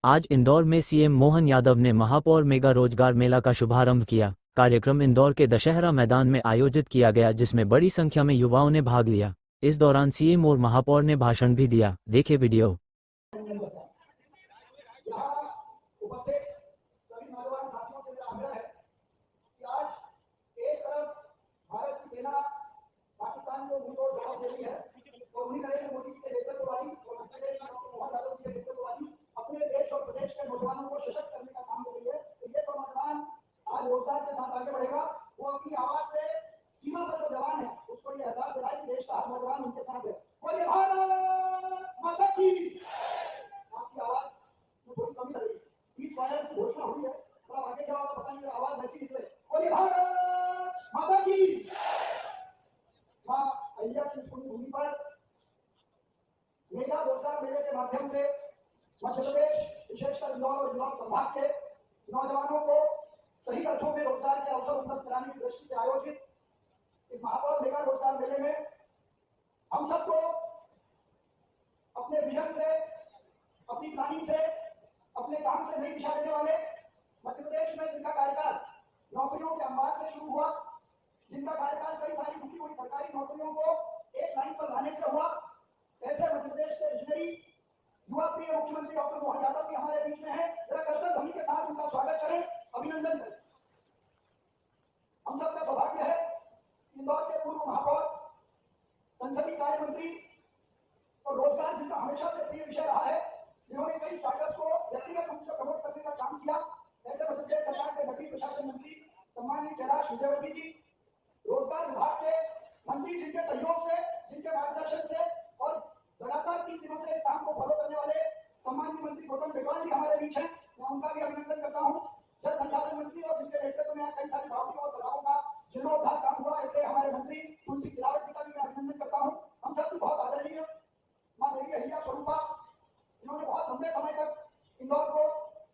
आज इंदौर में सीएम मोहन यादव ने महापौर मेगा रोजगार मेला का शुभारंभ किया। कार्यक्रम इंदौर के दशहरा मैदान में आयोजित किया गया, जिसमें बड़ी संख्या में युवाओं ने भाग लिया। इस दौरान सीएम और महापौर ने भाषण भी दिया। देखे वीडियो। नौजवानों को सशक्त करने का काम कर रही है। तो ये तो नौजवान आज रोजगार के साथ आगे बढ़ेगा। वो अपनी आवाज से सीमा पर जो जवान है उसको ये एहसास दिलाए कि देश का हर नौजवान उनके साथ है। और ये भारत माता की आपकी आवाज में कोई कमी नहीं। सीज फायर की घोषणा हुई है, थोड़ा आगे क्या होगा पता नहीं, आवाज वैसी निकले। और ये भारत माता की माँ अहिल्या की भूमि पर मेगा रोजगार मेले के माध्यम से मध्य प्रदेश विशेषकर इंदौर और इंदौर संभाग के नौजवानों को सही अर्थों में रोजगार के अवसर उपलब्ध कराने की दृष्टि से आयोजित इस महापौर मेगा रोजगार मेले में हम सबको अपने विजन से, अपनी प्लानिंग से, अपने काम से नई दिशा देने वाले, मध्य प्रदेश में जिनका कार्यकाल नौकरियों के अंबार से शुरू हुआ, जिनका कार्यकाल कई सारी टूटी हुई सरकारी नौकरियों को एक लाइन पर लाने से हुआ, ऐसे मध्य प्रदेश के विजनरी युवा प्रिय मुख्यमंत्री डॉक्टर मोहन यादव भी हमारे बीच में है। जरा करतब ध्वनि के साथ उनका स्वागत करें, अभिनंदन करें। हम सबका सौभाग्य है इंदौर के पूर्व महापौर, संसदीय कार्य मंत्री और रोजगार जिनका हमेशा से प्रिय विषय रहा है, जिन्होंने कई स्टार्टअप्स को व्यक्तिगत रूप से प्रमोट करने का काम किया, ऐसे मध्य प्रदेश सरकार के नगरीय प्रशासन मंत्री सम्माननीय कैलाश विजयवर्गीय जी, रोजगार विभाग के मंत्री जिनके सहयोग से, जिनके मार्गदर्शन से और लगातार 3 दिनों से इस काम को फॉलो करने वाले सम्माननीय मंत्री गौतम बेटवाल जी हमारे बीच हैं। मैं उनका भी अभिनंदन करता हूं। जल संसाधन मंत्री और जिनके नेतृत्व में कई सारी बावड़ियों और तालाबों का जीर्णोद्धार काम हुआ, ऐसे हमारे मंत्री तुलसी सिलावट जी का भी मैं अभिनंदन करता हूं। हम सब की बहुत आदरणीय मां देवी अहिल्या स्वरूपा, जिन्होंने बहुत लंबे समय तक इंदौर को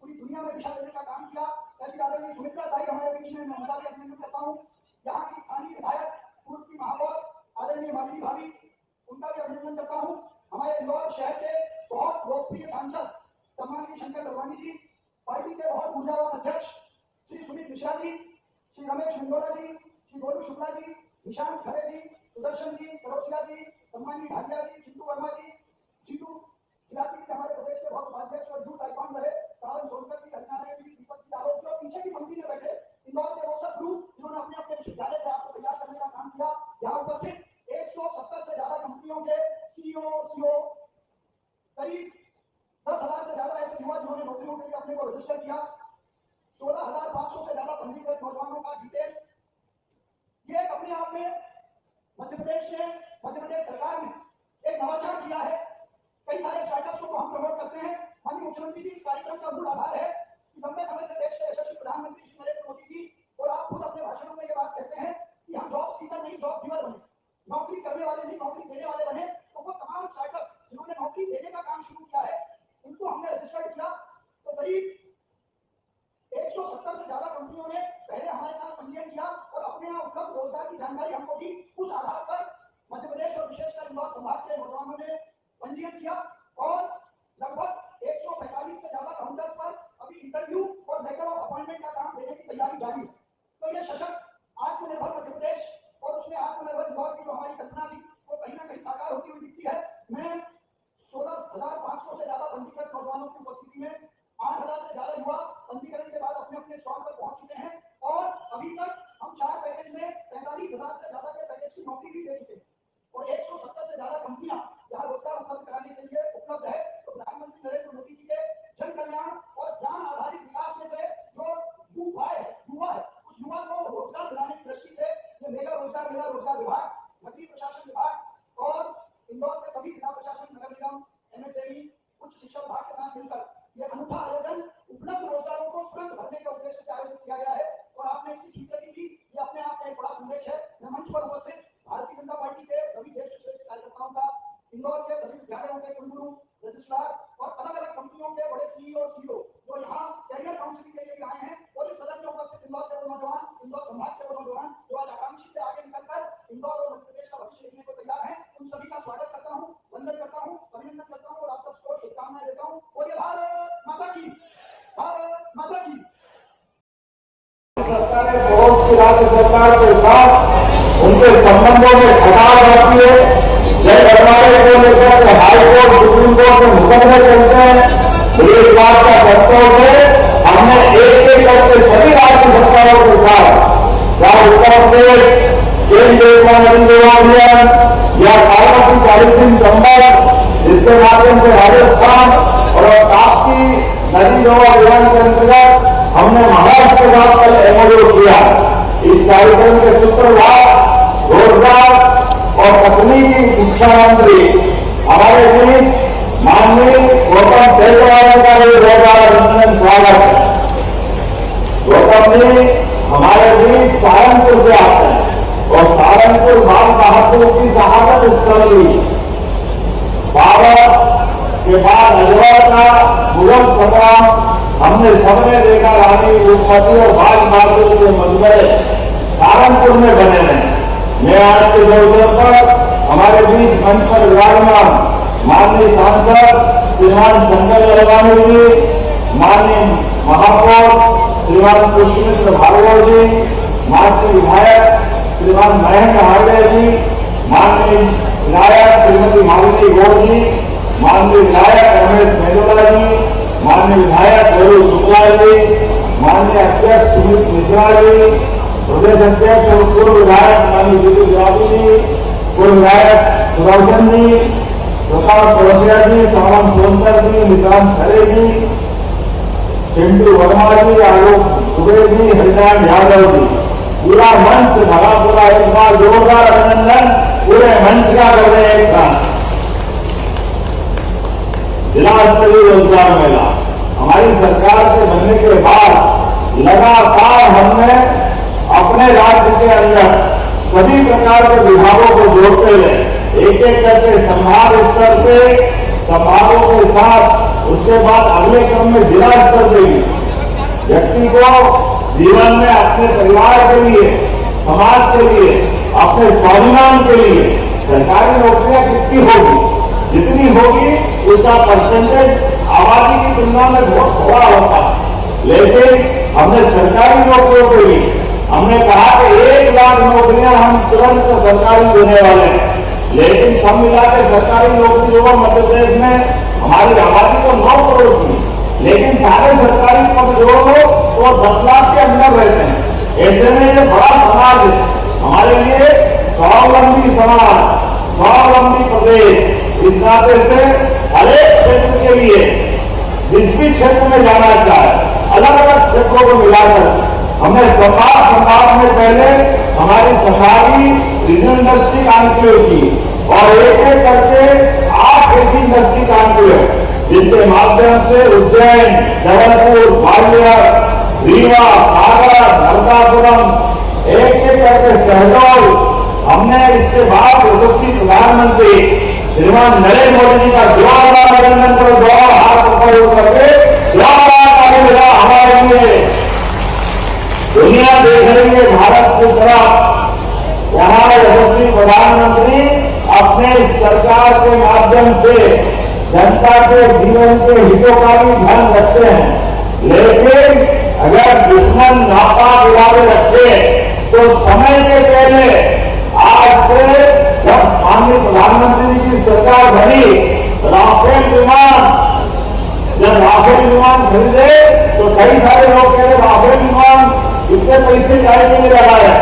पूरी दुनिया में दिशा देने का काम किया, ऐसी आदरणीय सुमित्रा ताई हमारे बीच में, मैं उनका भी अभिनंदन करता हूँ। यहाँ की स्थानीय विधायक, पूर्व की महापौर आदरणीय मालिनी भाभी, उनका भी अभिनंदन करता हूँ। हमारे इंदौर शहर के बहुत लोकप्रिय सांसद सम्माननीय शंकर ललवानी जी, पार्टी के बहुत ऊर्जावान अध्यक्ष श्री सुमित मिश्रा जी, श्री रमेश मंडोला जी, श्री गोलू शुक्ला जी, निशांत खरे जी, सुदर्शन जी, करोसिया जी, सम्माननीय भाटिया जी, चिंटू वर्मा जी, जीतू खिलाड़ी जी, हमारे प्रदेश के बहुत उपाध्यक्ष और यूथ आइकॉन रहे, सावन सोनकर जी, हरियाणा जी, दीपक जी आलोक जी, और पीछे की पंक्ति में बैठे इंदौर के वो सब ग्रुप जिन्होंने अपने अपने विश्वविद्यालय से आपको तैयार करने का काम किया। यहाँ उपस्थित 170 से ज्यादा कंपनियों के सीईओ, करीब 10,000 से ज्यादा ऐसे युवा जिन्होंने नौकरियों के लिए अपने को रजिस्टर किया, 16,500 से ज्यादा पंजीकृत नौजवानों का डिटेल, ये अपने आप में मध्य प्रदेश सरकार ने एक नवाचार किया है। कई सारे स्टार्टअप्स को हम प्रमोट करते हैं। माननीय मुख्यमंत्री जी, इस कार्यक्रम का मूल आधार है कि लंबे समय से देश के यशस्वी प्रधानमंत्री श्री नरेंद्र मोदी जी और आप खुद अपने भाषणों में ये बात कहते हैं कि हम जॉब सीकर नहीं, जॉब गिवर बने, नौकरी करने वाले नहीं, नौकरी देने वाले बने। तो वो तमाम स्टार्टअप्स जिन्होंने नौकरी देने का काम शुरू किया है, उनको हमने रजिस्टर्ड किया। तो करीब 170 से ज्यादा कंपनियों ने पहले हमारे साथ पंजीयन किया और अपने यहाँ उपलब्ध रोजगार की जानकारी हमको दी। उस आधार पर मध्य प्रदेश और विशेषकर इंदौर संभाग के नौजवानों ने पंजीयन किया और लगभग 145 से ज्यादा काउंटर्स पर अभी इंटरव्यू और लेटर ऑफ अपॉइंटमेंट का काम देने की तैयारी जारी है। तो ये सशक्त आत्मनिर्भर मध्य प्रदेश और उसमें आत्मनिर्भर इंदौर की जो हमारी कल्पना थी वो कहीं ना कहीं साकार होती हुई दिखती है। मैं 16,500 से ज्यादा पंजीकृत नौजवानों की उपस्थिति में 8,000 से ज्यादा युवा पंजीकरण के बाद अपने अपने स्टॉल पर पहुंच चुके हैं और अभी तक हम 4 पैकेज में 45,000 से ज्यादा के पैकेज की नौकरी भी दे चुके हैं और 170 से ज्यादा कंपनियां यहाँ रोजगार उपलब्ध कराने के लिए माता की। सरकार पड़ोस की राज्य सरकार के साथ उनके संबंधों में खटाव आती है। जब बंटवारे को लेकर हाईकोर्ट सुप्रीम कोर्ट में मुकदमे चलते हैं, एक बात का संतोष है, हमने एक एक करके सभी राज्य सरकारों के साथ, चाहे उत्तर प्रदेश केंद्र अभियान या पार्वती पॉलिसिंग चंबल, जिसके माध्यम से राजस्थान और ताप्ती नदी जोड़ अभियान के अंतर्गत हमने महाराष्ट्र के साथ कल एमओयू किया। इस कार्यक्रम के सूत्रधार रोजगार और तकनीकी शिक्षा मंत्री हमारे बीच माननीय गौतम तेजवाल का भी अभिनंदन स्वागत है। गौतम जी हमारे बीच सहारनपुर से आते हैं और सहारनपुर बाल बहादुर की शहादत स्थल हुई। बाबर के बाद अजवर का मुगल संग्राम हमने सबने देखा। रानी रूपमती और बाल बहादुर के मकबरे सहारनपुर में बने हैं। मैं आज के अवसर पर हमारे बीच मंच पर विराजमान माननीय सांसद श्रीमान संजय ललवानी जी, माननीय महापौर श्रीमान पुष्पमित्र भार्गव जी, माननीय विधायक श्रीमान महेंद्र हार्डे जी, माननीय विधायक श्रीमती मालिनी गौड़ जी, माननीय विधायक रमेश मेहदोला जी, माननीय विधायक गौरव शुक्ला जी, माननीय अध्यक्ष सुमित मिश्रा जी, प्रदेश अध्यक्ष और पूर्व विधायक माननीय जीतू जादू जी, पूर्व विधायक सुदर्शन जी, प्रताप पड़ोसिया जी, सावन सोनकर जी, निशांत खरे जी, चिंटू वर्मा जी, आलोक दुबे जी, हरिनारायण यादव जी, पूरा मंच भरा पूरा एक बार जोरदार अभिनंदन पूरे मंच का कर रहे हैं। एक साथ जिला स्तरीय रोजगार मेला हमारी सरकार के बनने के बाद लगातार हमने अपने राज्य के अंदर सभी प्रकार के विभागों को जोड़ते हुए एक एक करके संभाग स्तर पे संभागों के साथ उसके बाद अगले क्रम में जिला स्तर पे भी व्यक्ति को जीवन में अपने परिवार के लिए, समाज के लिए, अपने स्वाभिमान के लिए सरकारी नौकरियां कितनी होगी, जितनी होगी उसका परसेंटेज आबादी की तुलना में बहुत थोड़ा होता है। लेकिन हमने सरकारी नौकरियों के लिए हमने कहा कि 1 लाख नौकरियां हम तुरंत सरकारी देने वाले हैं। लेकिन सब मिलाकर सरकारी नौकरी जो मध्य प्रदेश में हमारी आबादी तो 9 करोड़ की, लेकिन सारे सरकारी पद जोड़ लो तो 10 लाख के अंदर रहते हैं। ऐसे में ये बड़ा समाज है हमारे लिए, स्वावलंबी समाज, स्वावलंबी प्रदेश। इस नाते से हर एक क्षेत्र के लिए जिस भी क्षेत्र में जाना चाहे अलग अलग क्षेत्रों को मिलाकर हमने संभाग में पहले हमारी सरकारी रीजनल इंडस्ट्री कॉन्क्लेव की और एक एक करके 8 ऐसी इंडस्ट्री कॉन्क्लेव जिनके माध्यम से उज्जैन, जबलपुर, ग्वालियर, रीवा, सागर, नर्मदापुरम एक एक करके शहडोल हमने इसके बाद यशस्वी प्रधानमंत्री श्रीमान नरेंद्र मोदी जी का जोरदार अभिनंदन करो, दोनों हाथ ऊपर करके जोरदार कार्य मिला हमारे लिए। दुनिया देख रही है भारत की तरफ। यहाँ यशस्वी प्रधानमंत्री अपने सरकार के माध्यम से जनता के जीवन के हितों का भी ध्यान रखते हैं। लेकिन अगर दुश्मन नापाक इरादे रखे तो समय के पहले आज से जब माननीय प्रधानमंत्री की सरकार बनी, राफेल विमान खरीदे तो कई सारे लोग कह रहे राफेल विमान इतने पैसे जाने में लगा है।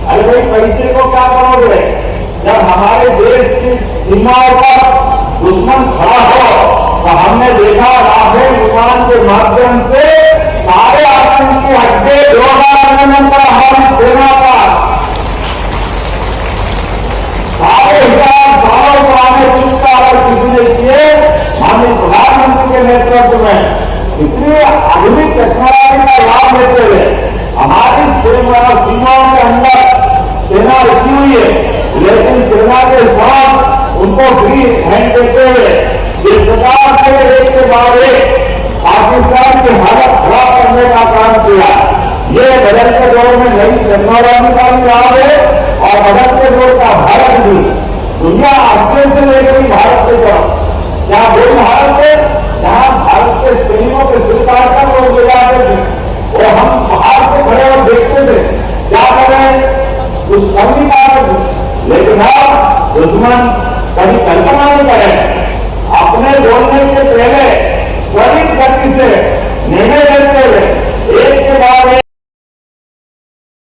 अरे भाई पैसे को क्या करोगे जब हमारे देश की सीमाओं पर दुश्मन खड़ा हो? तो हमने देखा राफेल विमान के माध्यम से सारे आतंकी हत्या जोरदार हमारी सेना का सारे हिसाब सालों पुराने चुपता अगर किसी ने किए माननीय प्रधानमंत्री के नेतृत्व में इतनी आधुनिक टेक्नोलॉजी का लाभ लेते हुए हमारी सीमाओं के अंदर सेना रुकी हुई है, लेकिन सेना के साथ उनको फ्री हैंड देते हुए इस प्रकार से एक के बाद एक पाकिस्तान की हालत खराब करने का काम किया। ये बदलते दौर में नई टेक्नोलॉजी का भी लाभ है और बदलते दौर का भारत भी। दुनिया आश्चर्य से लेकर भारत की तरफ क्या वही भारत है जहां भारत के सैनिकों के स्वीकार कर लोग ले जाते थे कुछ कर नहीं पा रहे थे। लेकिन अब दुश्मन कभी कल्पना नहीं करे, अपने बोलने के पहले करीब